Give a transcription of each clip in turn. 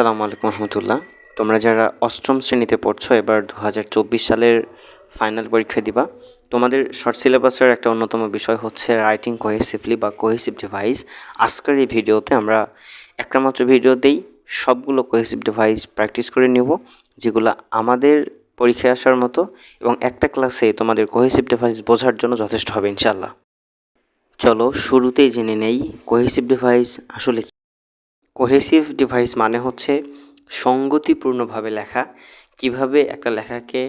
আসসালামু আলাইকুম রহমতুল্লাহ। তোমরা যারা অষ্টম শ্রেণীতে পড়ছো এবার 2024 সালের ফাইনাল পরীক্ষা দিবা। তোমাদের শর্ট সিলেবাসের একটা অন্যতম বিষয় হচ্ছে রাইটিং কোহেসিভলি বা কোহেসিভ ডিভাইস। আজকের এই ভিডিওতে আমরা একটা মাত্র ভিডিওতেই সবগুলো কোহেসিভ ডিভাইস প্র্যাকটিস করে নেব, যেগুলো আমাদের পরীক্ষায় আসার মতো এবং একটা ক্লাসে তোমাদের কোহেসিভ ডিভাইস বোঝার জন্য যথেষ্ট হবে ইনশাল্লাহ। চলো শুরুতেই জেনে নেই কোহেসিভ ডিভাইস আসলে কি। কোহেসিভ ডিভাইস মানে হচ্ছে সঙ্গতিপূর্ণভাবে লেখা। কিভাবে একটা লেখাকে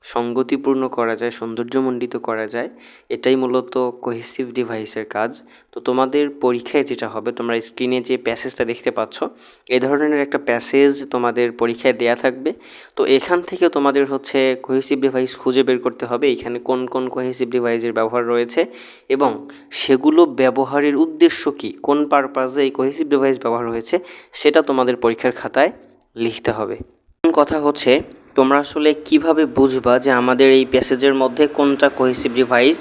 সঙ্গতিপূর্ণ করা যায়, সৌন্দর্যমণ্ডিত করা যায়, এটাই মূলত কোহেসিভ ডিভাইসের কাজ। তো তোমাদের পরীক্ষায় যেটা হবে, তোমরা স্ক্রিনে যে প্যাসেজটা দেখতে পাচ্ছ, এই ধরনের একটা প্যাসেজ তোমাদের পরীক্ষায় দেয়া থাকবে। তো এখান থেকে তোমাদের হচ্ছে কোহেসিভ ডিভাইস খুঁজে বের করতে হবে, এখানে কোন কোন কোহেসিভ ডিভাইসের ব্যবহার রয়েছে এবং সেগুলো ব্যবহারের উদ্দেশ্য কী, কোন পারপাসে এই কোহেসিভ ডিভাইস ব্যবহার হয়েছে, সেটা তোমাদের পরীক্ষার খাতায় লিখতে হবে। কথা হচ্ছে তোমরা আসলে কিভাবে বুঝবা যে আমাদের এই প্যাসেজের মধ্যে কোনটা কোহেসিভ ডিভাইস।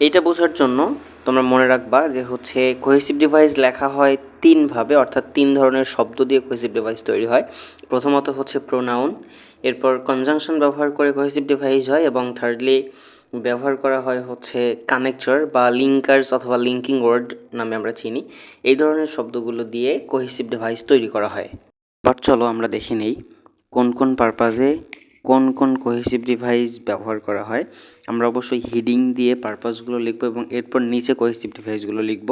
এইটা বোঝার জন্য তোমরা মনে রাখবা যে হচ্ছে কোহেসিভ ডিভাইস লেখা হয় তিনভাবে, অর্থাৎ তিন ধরনের শব্দ দিয়ে কোহেসিভ ডিভাইস তৈরি হয়। প্রথমত হচ্ছে প্রোনাউন, এরপর কনজাংশন ব্যবহার করে কোহেসিভ ডিভাইস হয় এবং থার্ডলি ব্যবহার করা হয় হচ্ছে কানেক্টর বা লিঙ্কার্স অথবা লিঙ্কিং ওয়ার্ড নামে আমরা চিনি। এই ধরনের শব্দগুলো দিয়ে কোহেসিভ ডিভাইস তৈরি করা হয়। এবার চলো আমরা দেখে নেই কোন কোন পারপাসে কোন কোন কোহেসিভ ডিভাইস ব্যবহার করা হয়। আমরা অবশ্যই হিডিং দিয়ে পারপাসগুলো লিখব এবং এরপর নিচে কোহেসিভ ডিভাইসগুলো লিখব।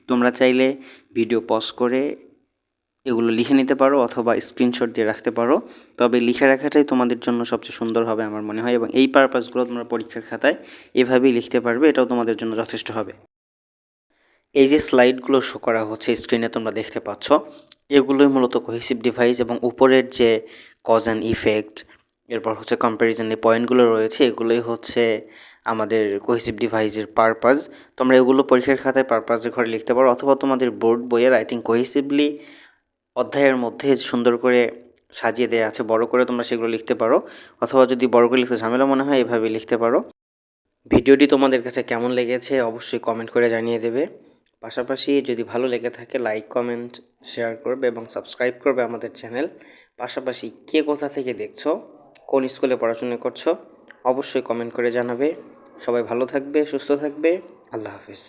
তোমরা চাইলে ভিডিও পজ করে এগুলো লিখে নিতে পারো অথবা স্ক্রিনশট দিয়ে রাখতে পারো, তবে লিখে রাখাটাই তোমাদের জন্য সবচেয়ে সুন্দর হবে আমার মনে হয়, এবং এই পারপাসগুলো তোমরা পরীক্ষার খাতায় এভাবেই লিখতে পারবে, এটাও তোমাদের জন্য যথেষ্ট হবে। এই যে স্লাইডগুলো শো করা হচ্ছে স্ক্রিনে তোমরা দেখতে পাচ্ছ, এগুলোই মূলত কোহেসিভ ডিভাইস এবং উপরের যে কজ অ্যান্ড ইফেক্ট, এরপর হচ্ছে কম্প্যারিজন এই পয়েন্টগুলো রয়েছে, এগুলোই হচ্ছে আমাদের কোহেসিভ ডিভাইসের পারপাস। তোমরা এগুলো পরীক্ষার খাতায় পারপাসের ঘরে লিখতে পারো অথবা তোমাদের বোর্ড বইয়ে রাইটিং কোহেসিভলি অধ্যায়ের মধ্যে সুন্দর করে সাজিয়ে দেওয়া আছে, বড় করে তোমরা সেগুলো লিখতে পারো, অথবা যদি বড় করে লিখতে ঝামেলা মনে হয় এভাবে লিখতে পারো। ভিডিওটি তোমাদের কাছে কেমন লেগেছে অবশ্যই কমেন্ট করে জানিয়ে দেবে। পাশাপাশি যদি ভালো লেগে থাকে লাইক, কমেন্ট, শেয়ার করবে এবং সাবস্ক্রাইব করবে আমাদের চ্যানেল। পাশাপাশি কে কোথা থেকে দেখছো, কোন স্কুলে পড়াশোনা করছো, অবশ্যই কমেন্ট করে জানাবে। সবাই ভালো থাকবে, সুস্থ থাকবে। আল্লাহ হাফেজ।